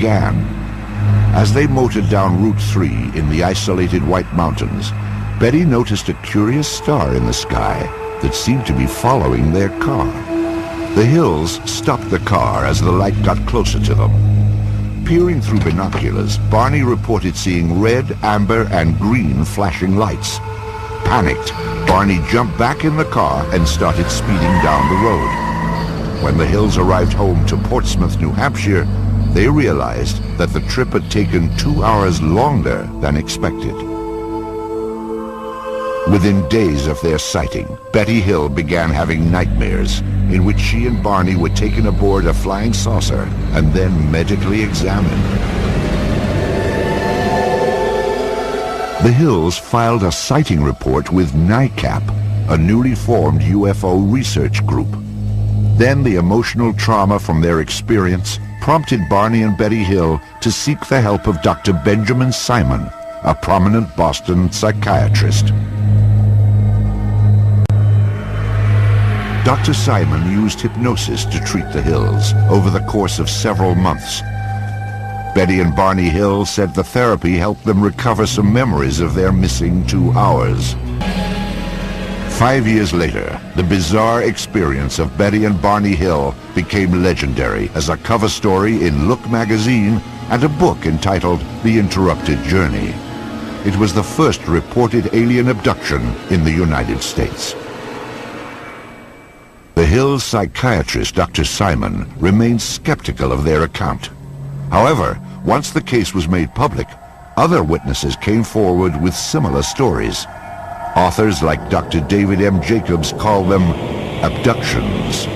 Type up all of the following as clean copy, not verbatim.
began. As they motored down Route 3 in the isolated White Mountains, Betty noticed a curious star in the sky that seemed to be following their car. The Hills stopped the car as the light got closer to them. Peering through binoculars, Barney reported seeing red, amber, and green flashing lights. Panicked, Barney jumped back in the car and started speeding down the road. When the Hills arrived home to Portsmouth, New Hampshire, they realized that the trip had taken 2 hours longer than expected. Within days of their sighting, Betty Hill began having nightmares in which she and Barney were taken aboard a flying saucer and then medically examined. The Hills filed a sighting report with NICAP, a newly formed UFO research group. Then the emotional trauma from their experience prompted Barney and Betty Hill to seek the help of Dr. Benjamin Simon, a prominent Boston psychiatrist. Dr. Simon used hypnosis to treat the Hills over the course of several months. Betty and Barney Hill said the therapy helped them recover some memories of their missing 2 hours. 5 years later, the bizarre experience of Betty and Barney Hill became legendary as a cover story in Look magazine and a book entitled The Interrupted Journey. It was the first reported alien abduction in the United States. The Hills psychiatrist, Dr. Simon, remained skeptical of their account. However, once the case was made public, other witnesses came forward with similar stories. Authors like Dr. David M. Jacobs call them abductions.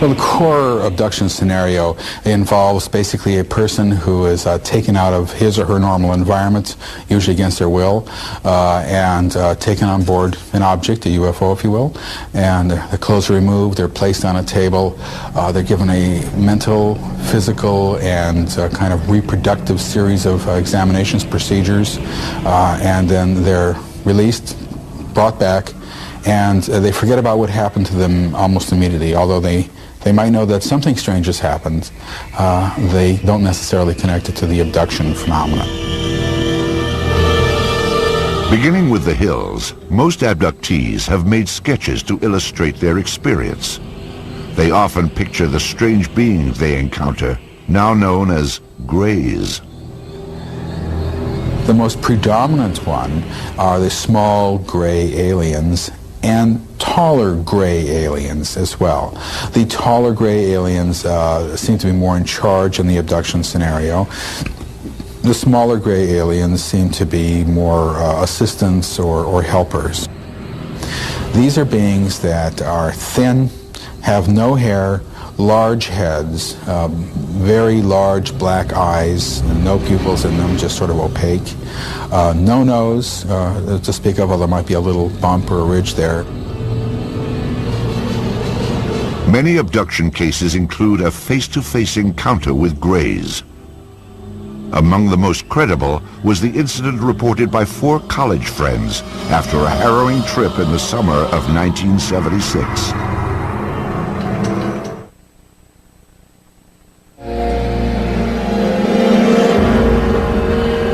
Well, the core abduction scenario involves basically a person who is taken out of his or her normal environment, usually against their will, and taken on board an object, a UFO if you will, and the clothes are removed, they're placed on a table, they're given a mental, physical, and kind of reproductive series of examinations, procedures, and then they're released, brought back, and they forget about what happened to them almost immediately. Although they might know that something strange has happened, they don't necessarily connect it to the abduction phenomenon. Beginning with the Hills, most abductees have made sketches to illustrate their experience. They often picture the strange beings they encounter, now known as Greys. The most predominant one are the small gray aliens and taller gray aliens as well. The taller gray aliens seem to be more in charge in the abduction scenario. The smaller gray aliens seem to be more assistants or helpers. These are beings that are thin, have no hair, large heads, very large black eyes, no pupils in them, just sort of opaque. No nose to speak of, although there might be a little bump or a ridge there. Many abduction cases include a face-to-face encounter with Greys. Among the most credible was the incident reported by 4 college friends after a harrowing trip in the summer of 1976.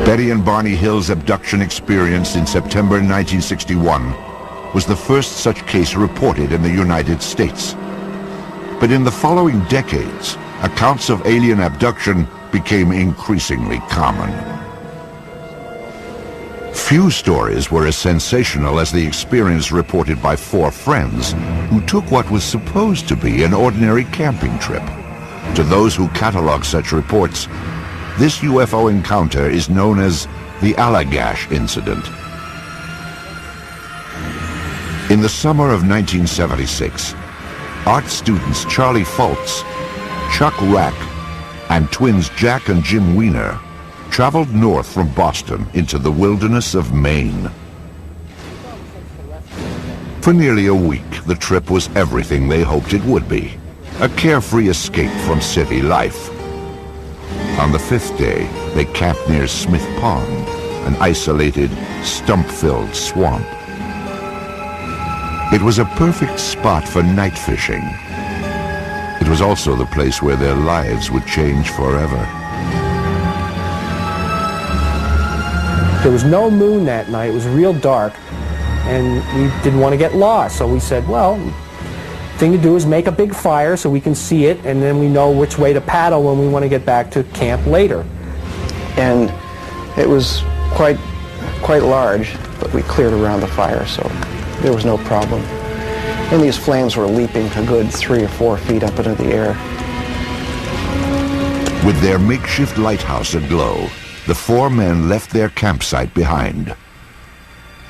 Betty and Barney Hill's abduction experience in September 1961 was the first such case reported in the United States. But in the following decades, accounts of alien abduction became increasingly common. Few stories were as sensational as the experience reported by 4 friends who took what was supposed to be an ordinary camping trip. To those who catalog such reports, this UFO encounter is known as the Allagash incident. In the summer of 1976, art students Charlie Fultz, Chuck Rack, and twins Jack and Jim Weiner traveled north from Boston into the wilderness of Maine. For nearly a week, the trip was everything they hoped it would be, a carefree escape from city life. On the 5th day, they camped near Smith Pond, an isolated, stump-filled swamp. It was a perfect spot for night fishing. It was also the place where their lives would change forever. There was no moon that night. It was real dark, and we didn't want to get lost. So we said, well, the thing to do is make a big fire so we can see it, and then we know which way to paddle when we want to get back to camp later. And it was quite large, but we cleared around the fire, so there was no problem. And these flames were leaping a good 3 or 4 feet up into the air. With their makeshift lighthouse aglow, the 4 men left their campsite behind.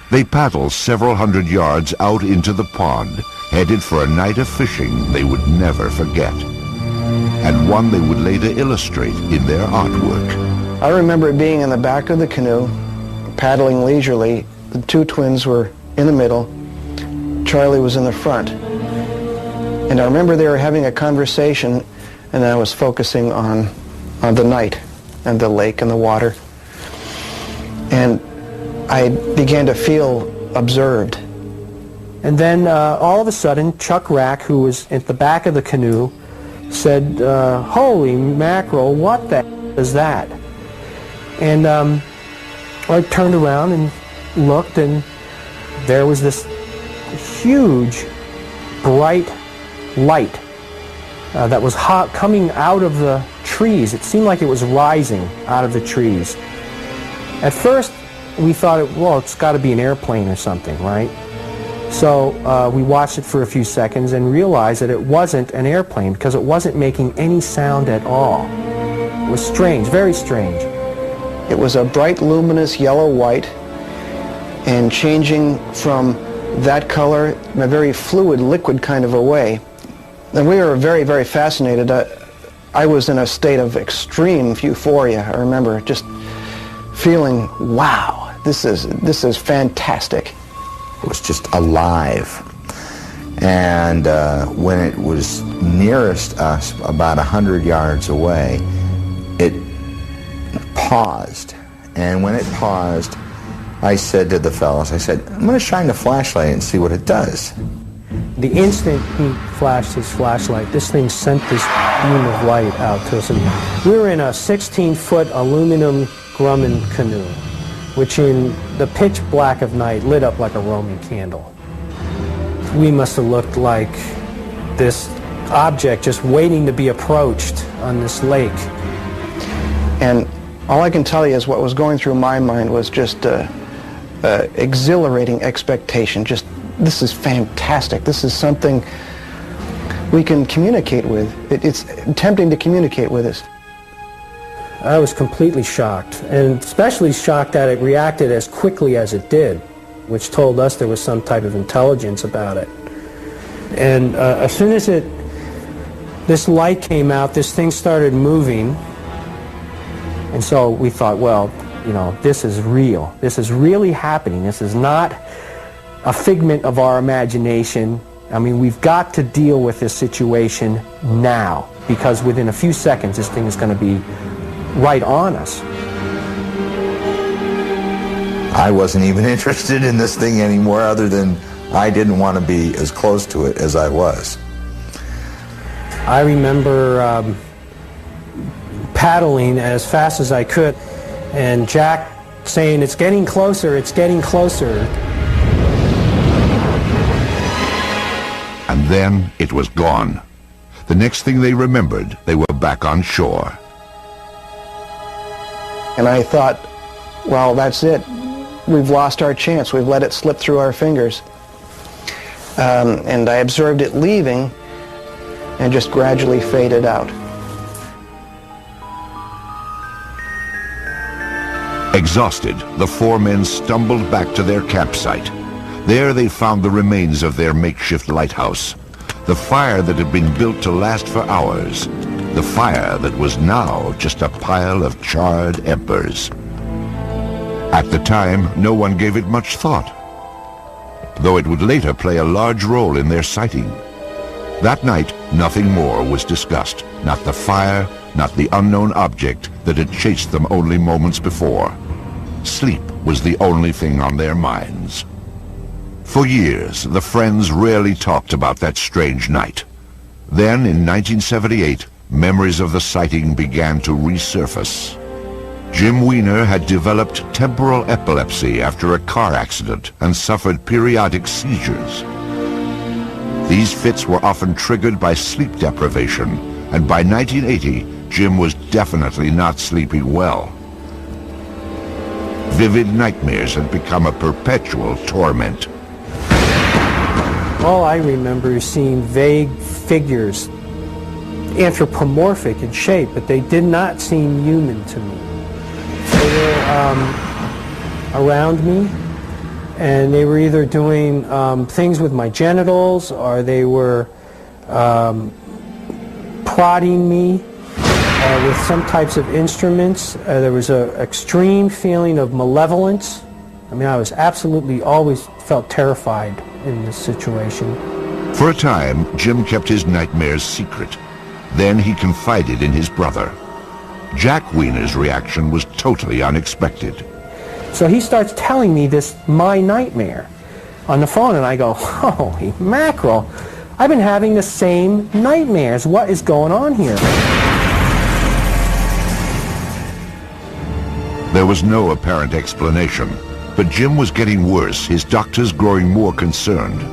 They paddled several hundred yards out into the pond, headed for a night of fishing they would never forget, and one they would later illustrate in their artwork. I remember being in the back of the canoe, paddling leisurely. The 2 twins were in the middle. Charlie was in the front. And I remember they were having a conversation, and I was focusing on the night and the lake and the water. And I began to feel observed. And then all of a sudden, Chuck Rack, who was at the back of the canoe, said, holy mackerel, what the is that? And I turned around and looked, and there was this huge, bright light that was coming out of the trees. It seemed like it was rising out of the trees. At first, we thought, well, it's got to be an airplane or something, right? So we watched it for a few seconds and realized that it wasn't an airplane because it wasn't making any sound at all. It was strange, very strange. It was a bright, luminous yellow-white, and changing from that color in a very fluid, liquid kind of a way. And we were very, very fascinated. I was in a state of extreme euphoria. I remember just feeling, wow, this is fantastic. It was just alive. And when it was nearest us, about 100 yards away, it paused. And when it paused, I said to the fellows, I said, I'm going to shine the flashlight and see what it does. The instant he flashed his flashlight, this thing sent this beam of light out to us. And we were in a 16-foot aluminum Grumman canoe, which in the pitch black of night lit up like a Roman candle. We must have looked like this object just waiting to be approached on this lake. And all I can tell you is what was going through my mind was just exhilarating expectation. Just, this is fantastic. This is something we can communicate with. It's tempting to communicate with us. I was completely shocked, and especially shocked that it reacted as quickly as it did, which told us there was some type of intelligence about it. And as soon as this light came out, this thing started moving, and so we thought, well, you know, this is real. This is really happening. This is not a figment of our imagination. I mean, we've got to deal with this situation now, because within a few seconds, this thing is going to be right on us. I wasn't even interested in this thing anymore, other than I didn't want to be as close to it as I was. I remember paddling as fast as I could, and Jack saying, it's getting closer, it's getting closer. And then it was gone. The next thing they remembered, they were back on shore. And I thought, well, that's it. We've lost our chance. We've let it slip through our fingers. And I observed it leaving and just gradually faded out. Exhausted, the 4 men stumbled back to their campsite. There they found the remains of their makeshift lighthouse, the fire that had been built to last for hours, the fire that was now just a pile of charred embers. At the time, no one gave it much thought, though it would later play a large role in their sighting. That night, nothing more was discussed, not the fire, not the unknown object that had chased them only moments before. Sleep was the only thing on their minds. For years, the friends rarely talked about that strange night. Then, in 1978, memories of the sighting began to resurface. Jim Weiner had developed temporal epilepsy after a car accident and suffered periodic seizures. These fits were often triggered by sleep deprivation, and by 1980, Jim was definitely not sleeping well. Vivid nightmares had become a perpetual torment. All I remember is seeing vague figures, anthropomorphic in shape, but they did not seem human to me. They were around me, and they were either doing things with my genitals, or they were prodding me with some types of instruments. There was an extreme feeling of malevolence. I mean, I was absolutely always felt terrified in this situation. For a time, Jim kept his nightmares secret. Then he confided in his brother. Jack Weiner's reaction was totally unexpected. So he starts telling me this, my nightmare, on the phone, and I go, holy mackerel, I've been having the same nightmares. What is going on here? There was no apparent explanation, but Jim was getting worse, his doctors growing more concerned.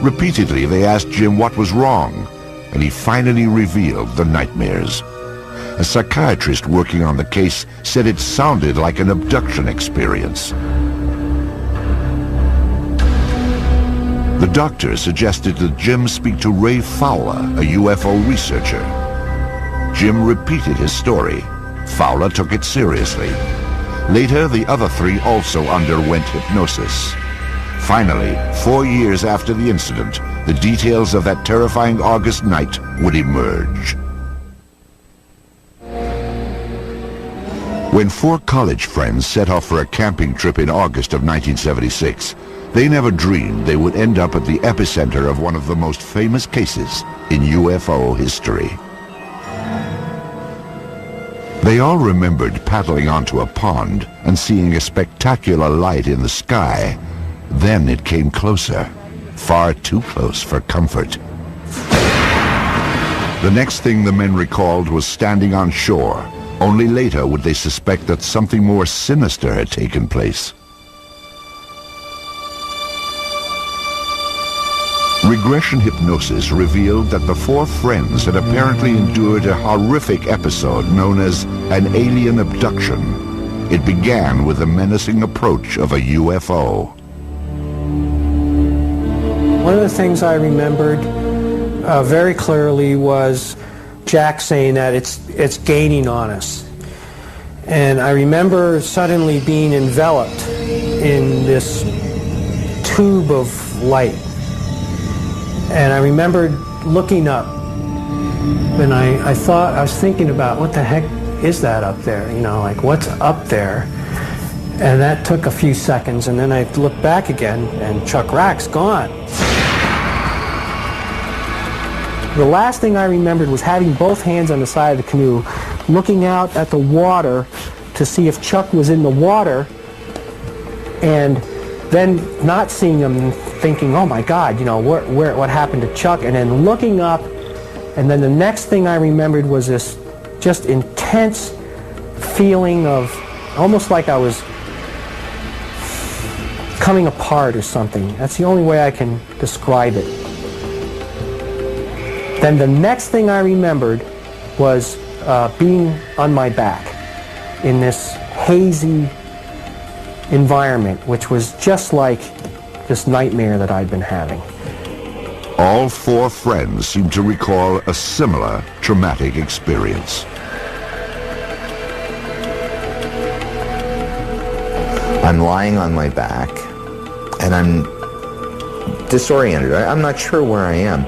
Repeatedly, they asked Jim what was wrong, and he finally revealed the nightmares. A psychiatrist working on the case said it sounded like an abduction experience. The doctor suggested that Jim speak to Ray Fowler, a UFO researcher. Jim repeated his story. Fowler took it seriously. Later, the other three also underwent hypnosis. Finally, 4 years after the incident, the details of that terrifying August night would emerge. When 4 college friends set off for a camping trip in August of 1976, they never dreamed they would end up at the epicenter of one of the most famous cases in UFO history. They all remembered paddling onto a pond and seeing a spectacular light in the sky. Then it came closer, far too close for comfort. The next thing the men recalled was standing on shore. Only later would they suspect that something more sinister had taken place. Regression hypnosis revealed that the 4 friends had apparently endured a horrific episode known as an alien abduction. It began with the menacing approach of a UFO. One of the things I remembered very clearly was Jack saying that it's gaining on us. And I remember suddenly being enveloped in this tube of light. And I remembered looking up, and I was thinking about what the heck is that up there? You know, like what's up there? And that took a few seconds, and then I looked back again, and Chuck Rack's gone. The last thing I remembered was having both hands on the side of the canoe, looking out at the water to see if Chuck was in the water, and then not seeing him and thinking, oh my God, you know, what happened to Chuck? And then looking up, and then the next thing I remembered was this just intense feeling of almost like I was coming apart or something. That's the only way I can describe it. Then the next thing I remembered was being on my back in this hazy environment, which was just like this nightmare that I'd been having. All 4 friends seemed to recall a similar traumatic experience. I'm lying on my back, and I'm disoriented. I'm not sure where I am.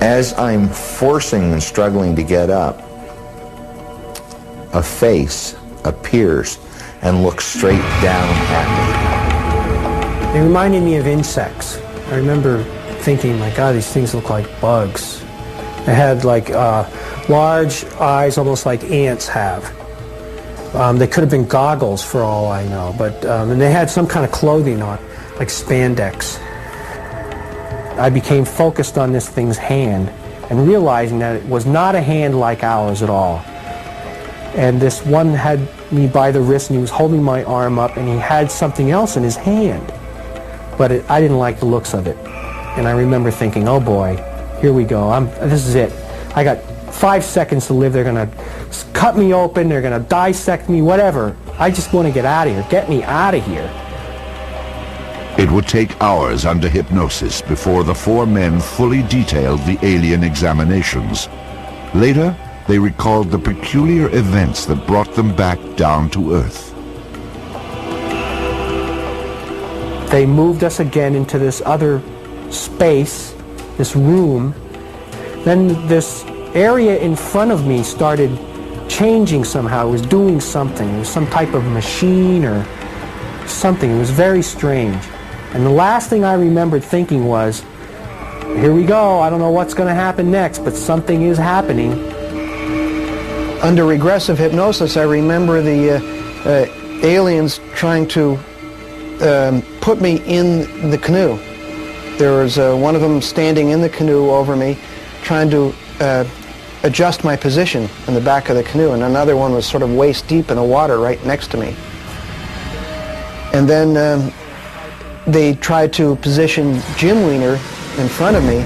As I'm forcing and struggling to get up, a face appears and looks straight down at They reminded me of insects. I remember thinking, my God, these things look like bugs. They had like large eyes, almost like ants have. They could have been goggles for all I know, but and they had some kind of clothing on, like spandex. I became focused on this thing's hand and realizing that it was not a hand like ours at all. And this one had me by the wrist, and he was holding my arm up, and he had something else in his hand. But I didn't like the looks of it. And I remember thinking, oh boy, here we go. This is it. I got 5 seconds to live. They're going to cut me open. They're going to dissect me, whatever. I just want to get out of here. Get me out of here. It would take hours under hypnosis before the 4 men fully detailed the alien examinations. Later, they recalled the peculiar events that brought them back down to Earth. They moved us again into this other space, this room. Then this area in front of me started changing somehow. It was doing something. It was some type of machine or something. It was very strange. And the last thing I remembered thinking was, here we go. I don't know what's going to happen next, but something is happening. Under regressive hypnosis, I remember the aliens trying to put me in the canoe. There was one of them standing in the canoe over me, trying to adjust my position in the back of the canoe, and another one was sort of waist deep in the water right next to me. And then they tried to position Jim Weiner in front of me,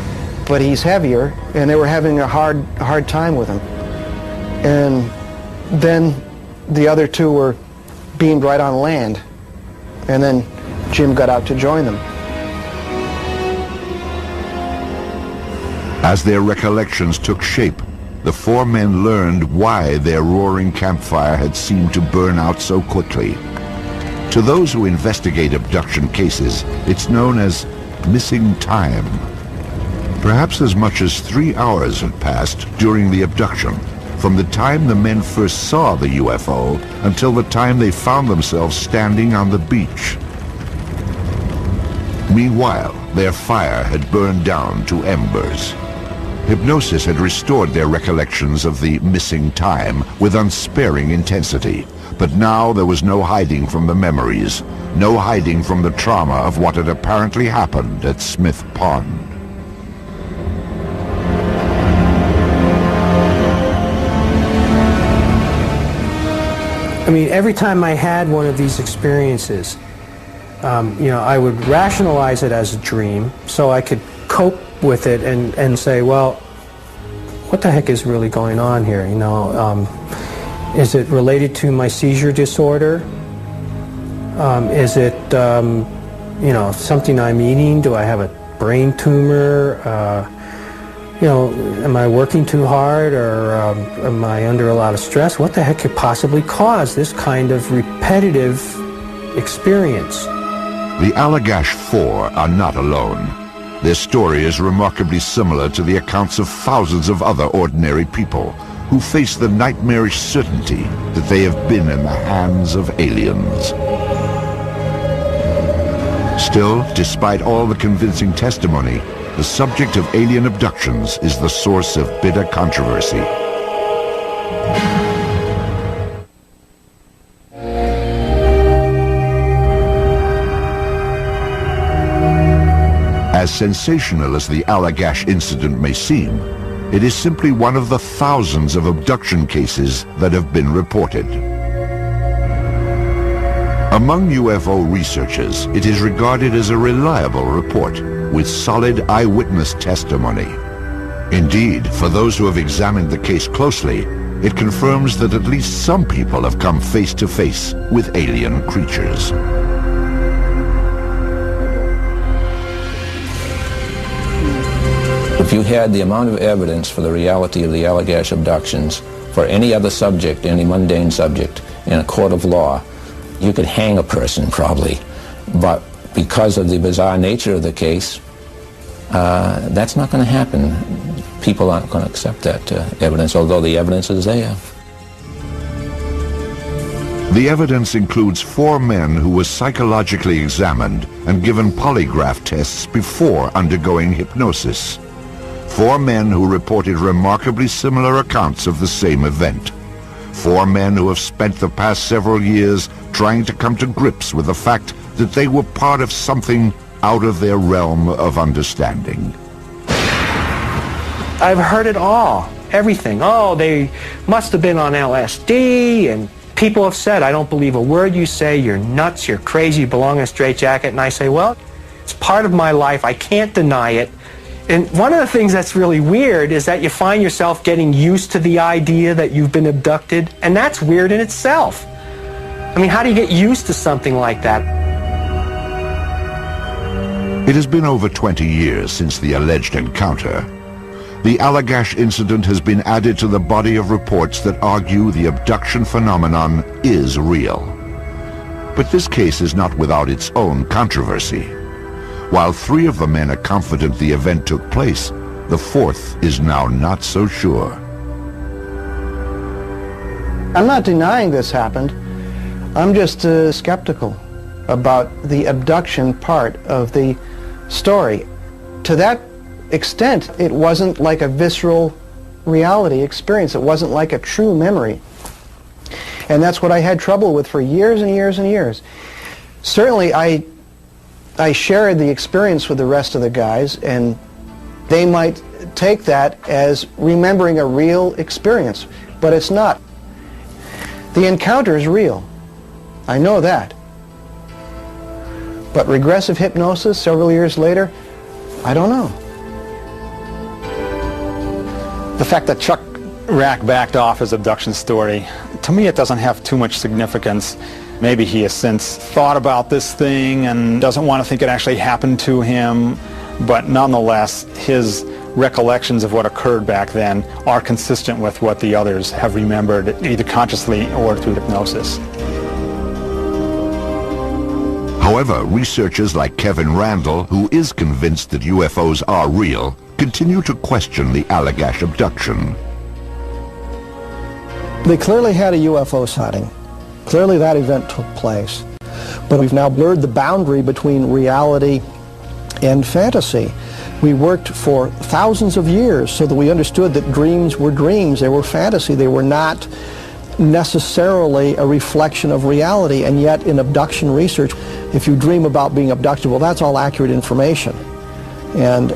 but he's heavier, and they were having a hard time with him. And then the other 2 were beamed right on land, and then Jim got out to join them. As their recollections took shape, the 4 men learned why their roaring campfire had seemed to burn out so quickly. To those who investigate abduction cases, it's known as missing time. Perhaps as much as 3 hours had passed during the abduction, from the time the men first saw the UFO until the time they found themselves standing on the beach. Meanwhile, their fire had burned down to embers. Hypnosis had restored their recollections of the missing time with unsparing intensity. But now there was no hiding from the memories, no hiding from the trauma of what had apparently happened at Smith Pond. I mean, every time I had one of these experiences, I would rationalize it as a dream so I could cope with it and say, well, what the heck is really going on here? Is it related to my seizure disorder? Is it, something I'm eating? Do I have a brain tumor? Am I working too hard, or am I under a lot of stress? What the heck could possibly cause this kind of repetitive experience? The Allagash 4 are not alone. Their story is remarkably similar to the accounts of thousands of other ordinary people who face the nightmarish certainty that they have been in the hands of aliens. Still, despite all the convincing testimony, the subject of alien abductions is the source of bitter controversy. As sensational as the Allagash incident may seem, it is simply one of the thousands of abduction cases that have been reported. Among UFO researchers, it is regarded as a reliable report with solid eyewitness testimony. Indeed, for those who have examined the case closely, it confirms that at least some people have come face to face with alien creatures. If you had the amount of evidence for the reality of the Allagash abductions for any other subject, any mundane subject, in a court of law, you could hang a person probably. But because of the bizarre nature of the case, that's not going to happen. People aren't going to accept that evidence, although the evidence is there. The evidence includes 4 men who were psychologically examined and given polygraph tests before undergoing hypnosis. 4 men who reported remarkably similar accounts of the same event. 4 men who have spent the past several years trying to come to grips with the fact that they were part of something out of their realm of understanding. I've heard it all. everything. Oh, they must have been on LSD, and people have said, I don't believe a word you say, you're nuts, you're crazy, you belong in a straitjacket. And I say, well, it's part of my life, I can't deny it. And one of the things that's really weird is that you find yourself getting used to the idea that you've been abducted, and that's weird in itself. I mean, how do you get used to something like that? It has been over 20 years since the alleged encounter. The Allagash incident has been added to the body of reports that argue the abduction phenomenon is real. But this case is not without its own controversy. While 3 of the men are confident the event took place, the 4th is now not so sure. I'm not denying this happened. I'm just skeptical about the abduction part of the story. To that extent, it wasn't like a visceral reality experience. It wasn't like a true memory. And that's what I had trouble with for years and years and years. Certainly, I shared the experience with the rest of the guys, and they might take that as remembering a real experience, but it's not. The encounter is real. I know that. But regressive hypnosis several years later, I don't know. The fact that Chuck Rack backed off his abduction story, to me it doesn't have too much significance. Maybe he has since thought about this thing and doesn't want to think it actually happened to him, but nonetheless, his recollections of what occurred back then are consistent with what the others have remembered, either consciously or through hypnosis. However, researchers like Kevin Randall, who is convinced that UFOs are real, continue to question the Allagash abduction. They clearly had a UFO sighting. Clearly that event took place. But we've now blurred the boundary between reality and fantasy. We worked for thousands of years so that we understood that dreams were dreams. They were fantasy. They were not necessarily a reflection of reality. And yet in abduction research, if you dream about being abducted, well, that's all accurate information. And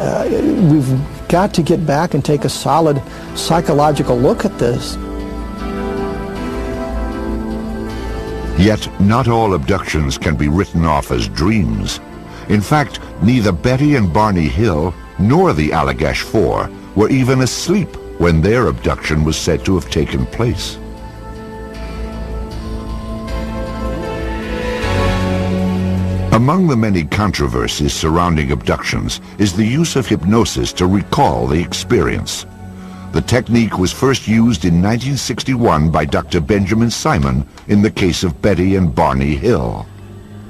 we've got to get back and take a solid psychological look at this. Yet, not all abductions can be written off as dreams. In fact, neither Betty and Barney Hill nor the Allagash Four were even asleep when their abduction was said to have taken place. Among the many controversies surrounding abductions is the use of hypnosis to recall the experience. The technique was first used in 1961 by Dr. Benjamin Simon in the case of Betty and Barney Hill.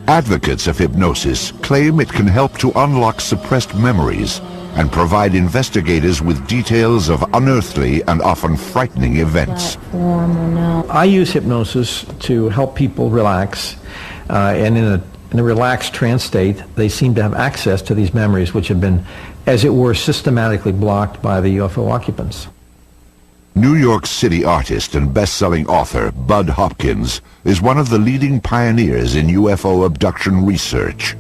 Advocates of hypnosis claim it can help to unlock suppressed memories and provide investigators with details of unearthly and often frightening events. I use hypnosis to help people relax, and in a relaxed trance state, they seem to have access to these memories which have been, as it were, systematically blocked by the UFO occupants. New York City artist and best-selling author Bud Hopkins is one of the leading pioneers in UFO abduction research.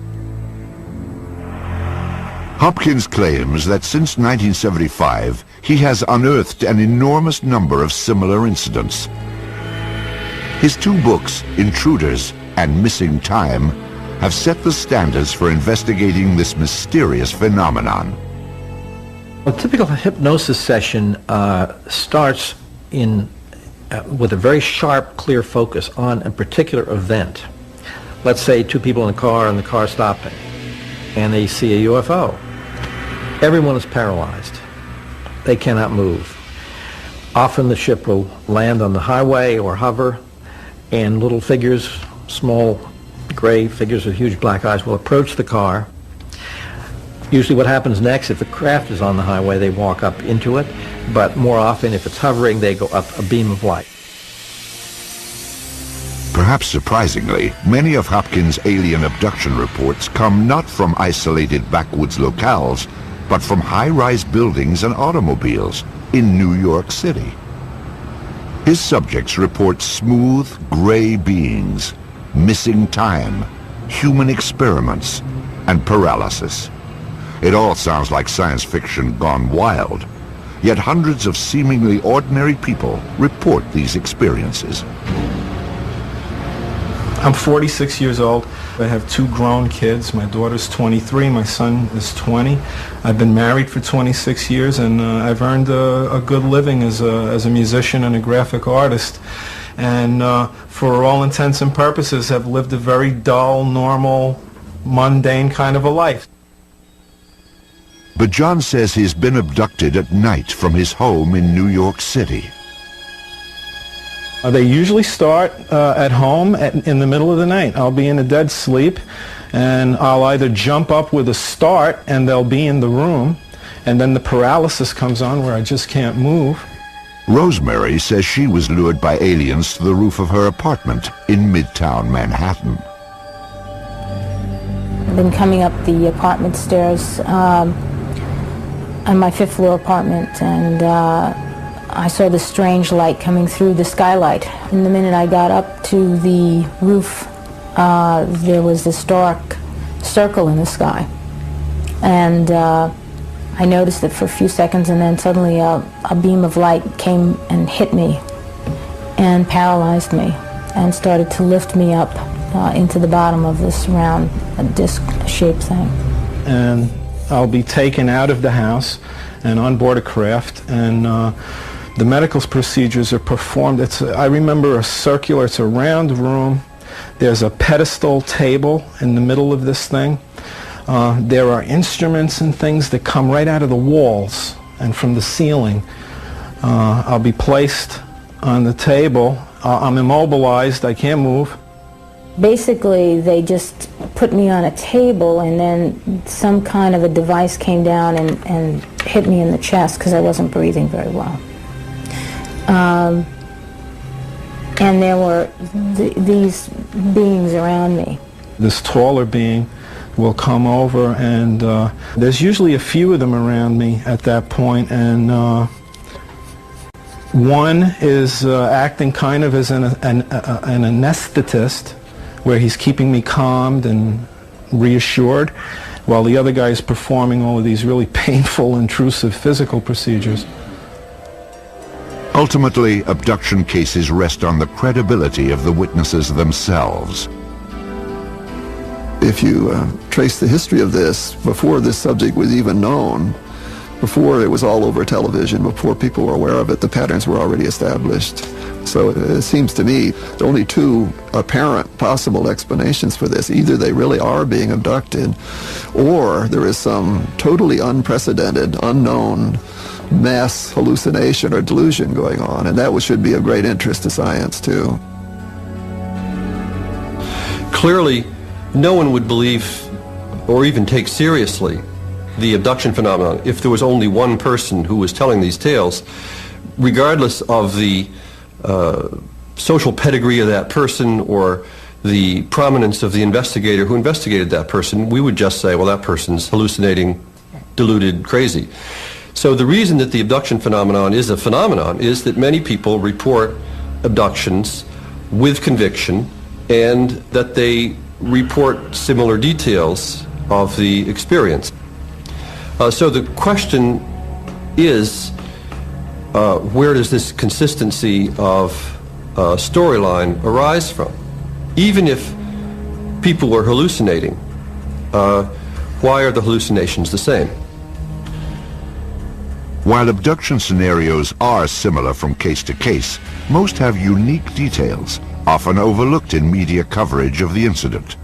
Hopkins claims that since 1975, he has unearthed an enormous number of similar incidents. His 2 books, Intruders and Missing Time, have set the standards for investigating this mysterious phenomenon. A typical hypnosis session starts with a very sharp, clear focus on a particular event. Let's say 2 people in a car and the car stopping, and they see a UFO. Everyone is paralyzed. They cannot move. Often the ship will land on the highway or hover, and little figures, small gray figures with huge black eyes, will approach the car. Usually what happens next, if the craft is on the highway, they walk up into it, but more often if it's hovering, they go up a beam of light. Perhaps surprisingly, many of Hopkins' alien abduction reports come not from isolated backwoods locales, but from high-rise buildings and automobiles in New York City. His subjects report smooth, gray beings, missing time, human experiments, and paralysis. It all sounds like science fiction gone wild. Yet hundreds of seemingly ordinary people report these experiences. I'm 46 years old. I have 2 grown kids. My daughter's 23, my son is 20. I've been married for 26 years, and I've earned a good living as a musician and a graphic artist. And for all intents and purposes, have lived a very dull, normal, mundane kind of a life. But John says he's been abducted at night from his home in New York City. They usually start at home in the middle of the night. I'll be in a dead sleep, and I'll either jump up with a start, and they'll be in the room, and then the paralysis comes on where I just can't move. Rosemary says she was lured by aliens to the roof of her apartment in Midtown Manhattan. I've been coming up the apartment stairs on my 5th floor apartment, and I saw this strange light coming through the skylight. And the minute I got up to the roof, there was this dark circle in the sky. And I noticed it for a few seconds, and then suddenly a beam of light came and hit me and paralyzed me and started to lift me up into the bottom of this round disc-shaped thing. And I'll be taken out of the house and on board a craft, and the medical procedures are performed. I remember it's a round room. There's a pedestal table in the middle of this thing. There are instruments and things that come right out of the walls and from the ceiling. I'll be placed on the table. I'm immobilized. I can't move. Basically, they just put me on a table, and then some kind of a device came down and hit me in the chest because I wasn't breathing very well. And there were these beings around me. This taller being will come over, and there's usually a few of them around me at that point, and one is acting kind of as an anesthetist, where he's keeping me calmed and reassured, while the other guy is performing all of these really painful, intrusive physical procedures. Ultimately, abduction cases rest on the credibility of the witnesses themselves. If you trace the history of this, before this subject was even known, before it was all over television, before people were aware of it, the patterns were already established. So it seems to me there are only 2 apparent possible explanations for this. Either they really are being abducted, or there is some totally unprecedented, unknown mass hallucination or delusion going on, and that should be of great interest to science too. Clearly, no one would believe or even take seriously the abduction phenomenon if there was only one person who was telling these tales, regardless of the social pedigree of that person or the prominence of the investigator who investigated that person. We would just say, well, that person's hallucinating, deluded, crazy. So the reason that the abduction phenomenon is a phenomenon is that many people report abductions with conviction, and that they report similar details of the experience. So the question is, where does this consistency of storyline arise from? Even if people were hallucinating, why are the hallucinations the same? While abduction scenarios are similar from case to case, most have unique details, often overlooked in media coverage of the incident.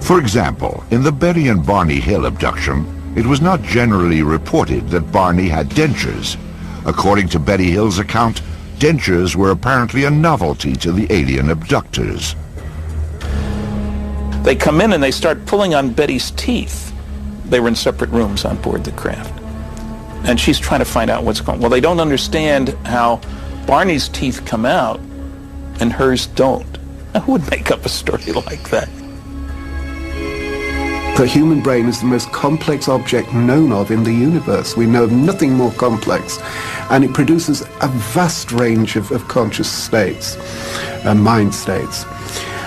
For example, in the Betty and Barney Hill abduction, it was not generally reported that Barney had dentures. According to Betty Hill's account, dentures were apparently a novelty to the alien abductors. They come in and they start pulling on Betty's teeth. They were in separate rooms on board the craft. And she's trying to find out what's going on. Well, they don't understand how Barney's teeth come out and hers don't. Now, who would make up a story like that? The human brain is the most complex object known of in the universe. We know of nothing more complex. And it produces a vast range of conscious states, mind states.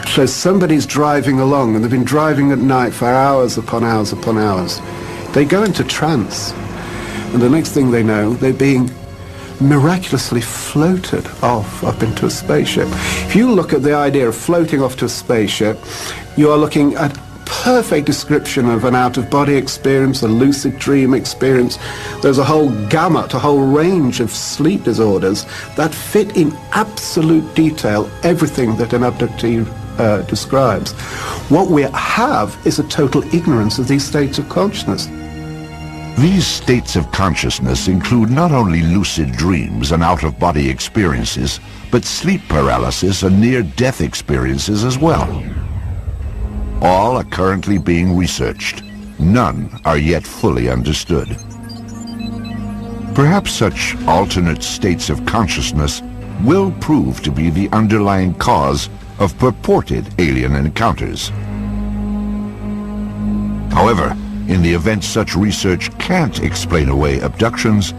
So somebody's driving along, and they've been driving at night for hours upon hours upon hours. They go into trance. And the next thing they know, they're being miraculously floated off up into a spaceship. If you look at the idea of floating off to a spaceship, you are looking at perfect description of an out-of-body experience, a lucid dream experience. There's a whole gamut, a whole range of sleep disorders that fit in absolute detail everything that an abductee describes. What we have is a total ignorance of these states of consciousness. These states of consciousness include not only lucid dreams and out-of-body experiences, but sleep paralysis and near-death experiences as well. All are currently being researched. None are yet fully understood. Perhaps such alternate states of consciousness will prove to be the underlying cause of purported alien encounters. However, in the event such research can't explain away abductions,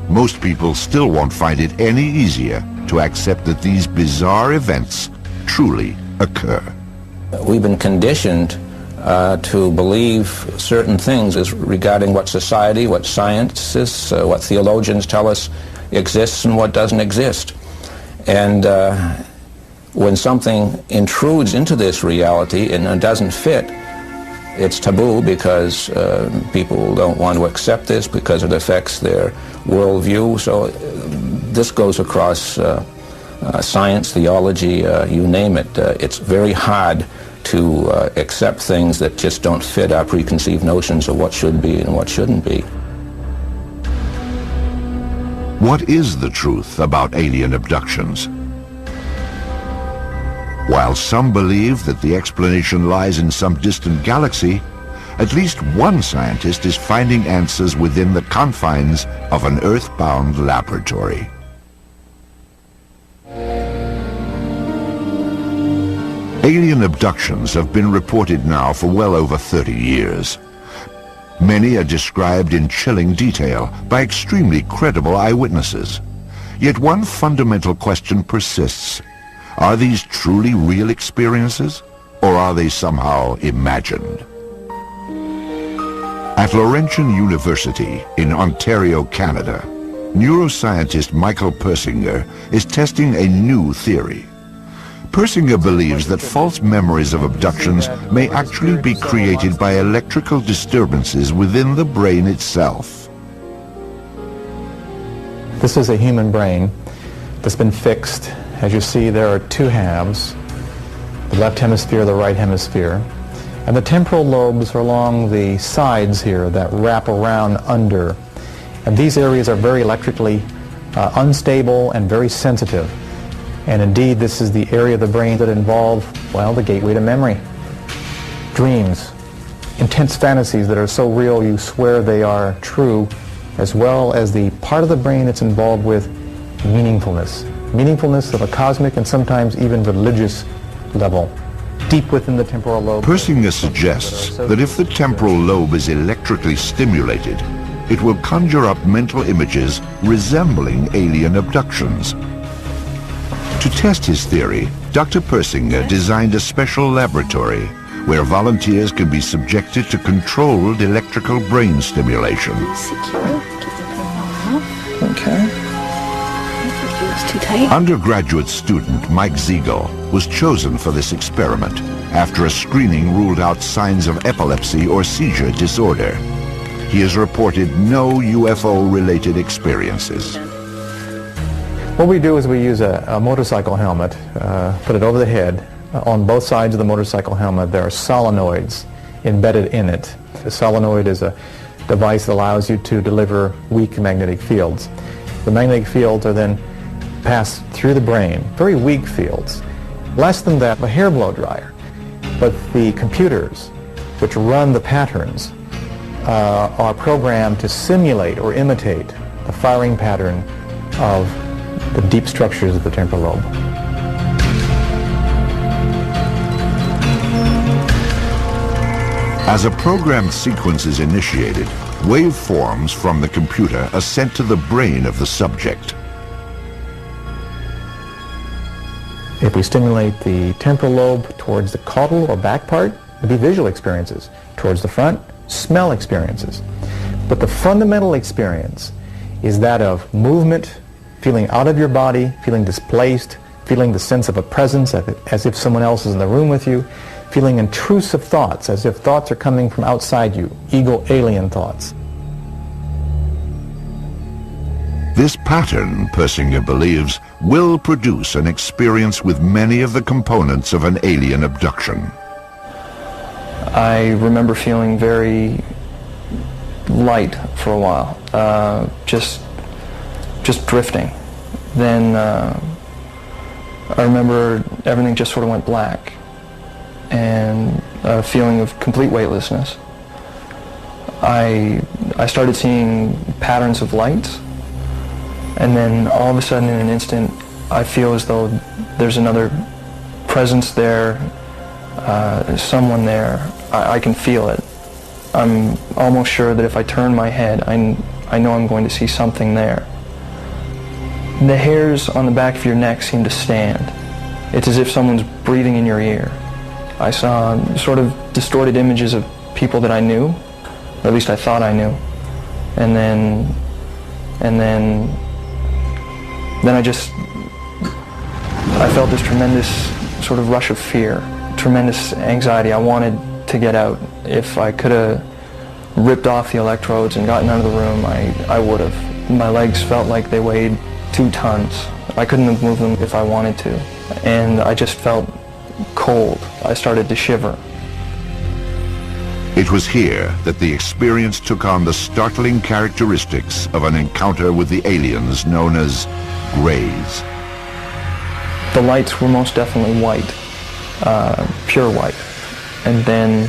most people still won't find it any easier to accept that these bizarre events truly occur. We've been conditioned to believe certain things as regarding what society, what scientists, what theologians tell us exists and what doesn't exist. And when something intrudes into this reality and doesn't fit, it's taboo because people don't want to accept this because it affects their worldview. So this goes across science, theology, you name it. It's very hard to accept things that just don't fit our preconceived notions of what should be and what shouldn't be. What is the truth about alien abductions? While some believe that the explanation lies in some distant galaxy, at least one scientist is finding answers within the confines of an Earth-bound laboratory. Alien abductions have been reported now for well over 30 years. Many are described in chilling detail by extremely credible eyewitnesses. Yet one fundamental question persists. Are these truly real experiences, or are they somehow imagined? At Laurentian University in Ontario, Canada, neuroscientist Michael Persinger is testing a new theory. Persinger believes that false memories of abductions may actually be created by electrical disturbances within the brain itself. This is a human brain that's been fixed. As you see, there are two halves, the left hemisphere, the right hemisphere, and the temporal lobes are along the sides here that wrap around under. And these areas are very electrically unstable and very sensitive. And indeed, this is the area of the brain that involve, well, the gateway to memory. Dreams, intense fantasies that are so real you swear they are true, as well as the part of the brain that's involved with meaningfulness. Meaningfulness of a cosmic and sometimes even religious level, deep within the temporal lobe. Persinger suggests that if the temporal lobe is electrically stimulated, it will conjure up mental images resembling alien abductions. To test his theory, Dr. Persinger designed a special laboratory where volunteers can be subjected to controlled electrical brain stimulation. Okay. Too tight. Undergraduate student Mike Ziegel was chosen for this experiment after a screening ruled out signs of epilepsy or seizure disorder. He has reported no UFO-related experiences. What we do is we use a motorcycle helmet, put it over the head. On both sides of the motorcycle helmet there are solenoids embedded in it. The solenoid is a device that allows you to deliver weak magnetic fields. The magnetic fields are then passed through the brain, very weak fields. Less than that, a hair blow dryer. But the computers which run the patterns are programmed to simulate or imitate the firing pattern of the deep structures of the temporal lobe. As a programmed sequence is initiated, waveforms from the computer are sent to the brain of the subject. If we stimulate the temporal lobe towards the caudal or back part, it'd be visual experiences. Towards the front, smell experiences. But the fundamental experience is that of movement, feeling out of your body, feeling displaced, feeling the sense of a presence as if someone else is in the room with you, feeling intrusive thoughts as if thoughts are coming from outside you, ego alien thoughts. This pattern, Persinger believes, will produce an experience with many of the components of an alien abduction. I remember feeling very light for a while, just drifting. Then I remember everything just sort of went black, and a feeling of complete weightlessness. I started seeing patterns of lights, and then all of a sudden in an instant I feel as though there's another presence there, someone there. I can feel it. I'm almost sure that if I turn my head, I know I'm going to see something there. The hairs on the back of your neck seem to stand. It's as if someone's breathing in your ear. I saw sort of distorted images of people that I knew, or at least I thought I knew. And then I felt this tremendous sort of rush of fear, tremendous anxiety. I wanted to get out. If I could have ripped off the electrodes and gotten out of the room, I would have. My legs felt like they weighed 2 tons. I couldn't have moved them if I wanted to. And I just felt cold. I started to shiver. It was here that the experience took on the startling characteristics of an encounter with the aliens known as Greys. The lights were most definitely white, pure white. And then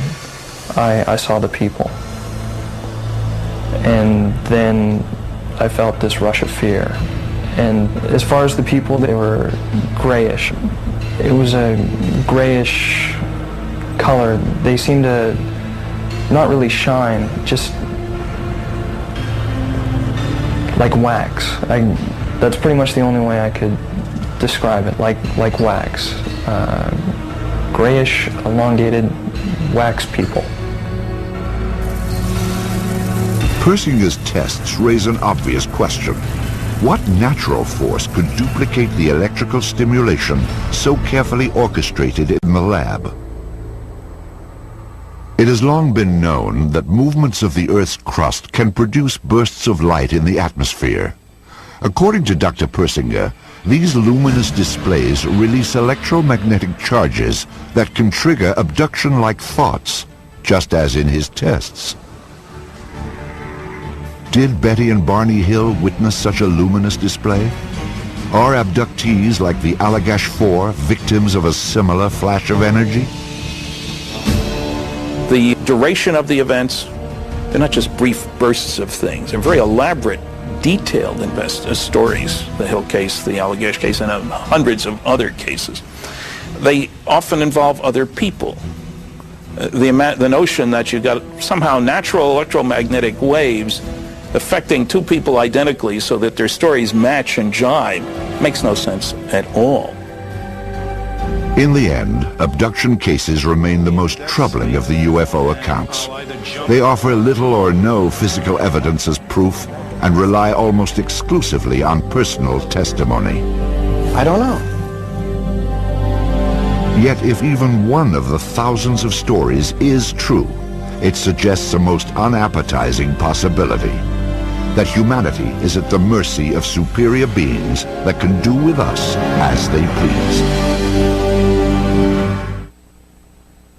I saw the people. And then I felt this rush of fear. And as far as the people, they were grayish. It was a grayish color. They seemed to not really shine, just like wax. That's pretty much the only way I could describe it, like wax. Grayish, elongated wax people. Persinger's tests raise an obvious question. What natural force could duplicate the electrical stimulation so carefully orchestrated in the lab? It has long been known that movements of the Earth's crust can produce bursts of light in the atmosphere. According to Dr. Persinger, these luminous displays release electromagnetic charges that can trigger abduction-like thoughts, just as in his tests. Did Betty and Barney Hill witness such a luminous display? Are abductees like the Allagash 4 victims of a similar flash of energy? The duration of the events, they're not just brief bursts of things. They're very elaborate, detailed stories. The Hill case, the Allagash case, and hundreds of other cases. They often involve other people. The notion that you've got somehow natural electromagnetic waves affecting 2 people identically so that their stories match and jibe makes no sense at all. In the end, abduction cases remain the most troubling of the UFO accounts. They offer little or no physical evidence as proof and rely almost exclusively on personal testimony. I don't know. Yet if even one of the thousands of stories is true, it suggests a most unappetizing possibility. That humanity is at the mercy of superior beings that can do with us as they please.